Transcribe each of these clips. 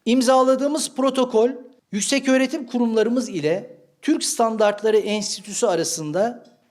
İmzaladığımız protokol, yükseköğretim kurumlarımız ile Türk Standartları Enstitüsü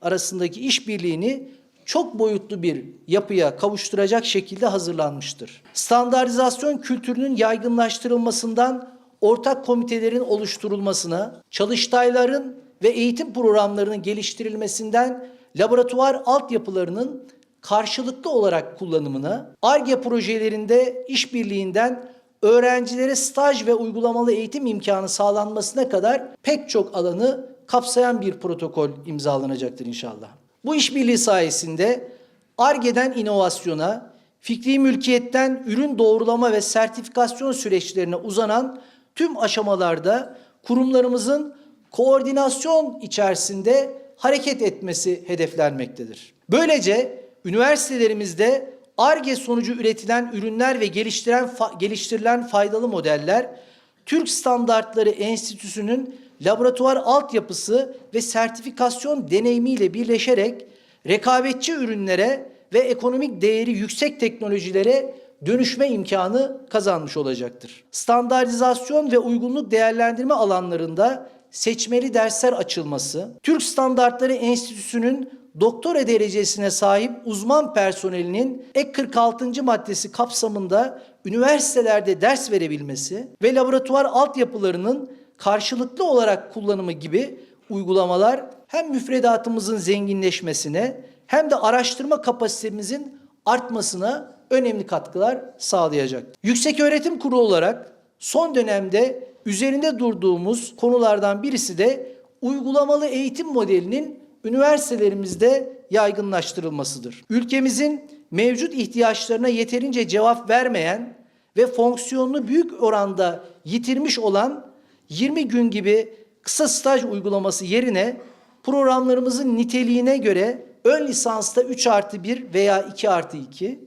arasındaki işbirliğini çok boyutlu bir yapıya kavuşturacak şekilde hazırlanmıştır. Standartizasyon kültürünün yaygınlaştırılmasından ortak komitelerin oluşturulmasına, çalıştayların ve eğitim programlarının geliştirilmesinden laboratuvar altyapılarının karşılıklı olarak kullanımına, Ar-Ge projelerinde işbirliğinden öğrencilere staj ve uygulamalı eğitim imkanı sağlanmasına kadar pek çok alanı kapsayan bir protokol imzalanacaktır inşallah. Bu işbirliği sayesinde Ar-Ge'den inovasyona, fikri mülkiyetten ürün doğrulama ve sertifikasyon süreçlerine uzanan tüm aşamalarda kurumlarımızın koordinasyon içerisinde hareket etmesi hedeflenmektedir. Böylece üniversitelerimizde Ar-Ge sonucu üretilen ürünler ve geliştirilen faydalı modeller, Türk Standartları Enstitüsü'nün laboratuvar altyapısı ve sertifikasyon deneyimiyle birleşerek rekabetçi ürünlere ve ekonomik değeri yüksek teknolojilere dönüşme imkanı kazanmış olacaktır. Standartizasyon ve uygunluk değerlendirme alanlarında seçmeli dersler açılması, Türk Standartları Enstitüsü'nün doktora derecesine sahip uzman personelinin ek 46. maddesi kapsamında üniversitelerde ders verebilmesi ve laboratuvar altyapılarının karşılıklı olarak kullanımı gibi uygulamalar hem müfredatımızın zenginleşmesine hem de araştırma kapasitemizin artmasına önemli katkılar sağlayacak. Yükseköğretim Kurulu olarak son dönemde üzerinde durduğumuz konulardan birisi de uygulamalı eğitim modelinin üniversitelerimizde yaygınlaştırılmasıdır. Ülkemizin mevcut ihtiyaçlarına yeterince cevap vermeyen ve fonksiyonunu büyük oranda yitirmiş olan 20 gün gibi kısa staj uygulaması yerine programlarımızın niteliğine göre ön lisansta 3+1 veya 2+2,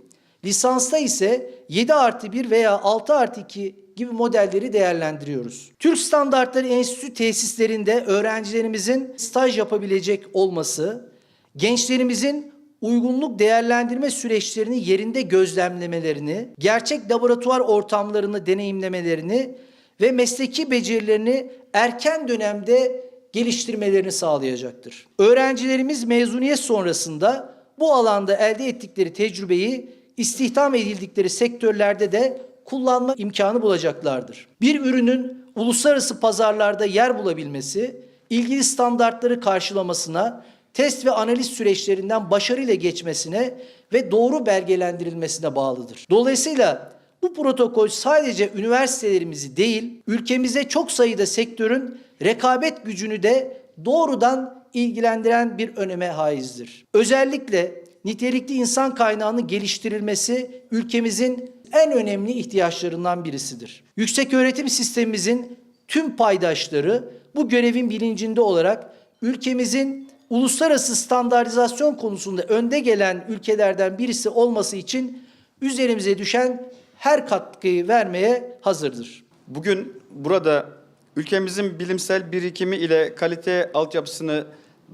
lisansta ise 7+1 veya 6+2 gibi modelleri değerlendiriyoruz. Türk Standartları Enstitüsü tesislerinde öğrencilerimizin staj yapabilecek olması, gençlerimizin uygunluk değerlendirme süreçlerini yerinde gözlemlemelerini, gerçek laboratuvar ortamlarını deneyimlemelerini ve mesleki becerilerini erken dönemde geliştirmelerini sağlayacaktır. Öğrencilerimiz mezuniyet sonrasında bu alanda elde ettikleri tecrübeyi istihdam edildikleri sektörlerde de kullanma imkanı bulacaklardır. Bir ürünün uluslararası pazarlarda yer bulabilmesi, ilgili standartları karşılamasına, test ve analiz süreçlerinden başarıyla geçmesine ve doğru belgelendirilmesine bağlıdır. Dolayısıyla bu protokol sadece üniversitelerimizi değil, ülkemize çok sayıda sektörün rekabet gücünü de doğrudan ilgilendiren bir öneme haizdir. Özellikle nitelikli insan kaynağının geliştirilmesi ülkemizin en önemli ihtiyaçlarından birisidir. Yükseköğretim sistemimizin tüm paydaşları bu görevin bilincinde olarak ülkemizin uluslararası standartizasyon konusunda önde gelen ülkelerden birisi olması için üzerimize düşen her katkıyı vermeye hazırdır. Bugün burada ülkemizin bilimsel birikimi ile kalite altyapısını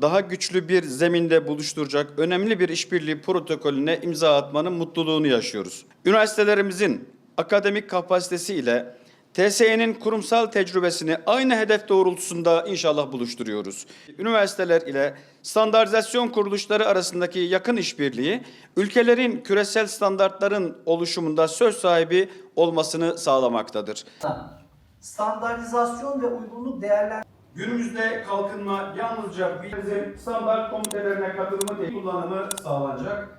daha güçlü bir zeminde buluşturacak önemli bir işbirliği protokolüne imza atmanın mutluluğunu yaşıyoruz. Üniversitelerimizin akademik kapasitesi ile TSE'nin kurumsal tecrübesini aynı hedef doğrultusunda inşallah buluşturuyoruz. Üniversiteler ile standartizasyon kuruluşları arasındaki yakın işbirliği, ülkelerin küresel standartların oluşumunda söz sahibi olmasını sağlamaktadır. Standartizasyon ve uygunluk değerlendirme. Günümüzde kalkınma yalnızca bilimsel standart komitelerine katılımı değil, kullanımı sağlanacak.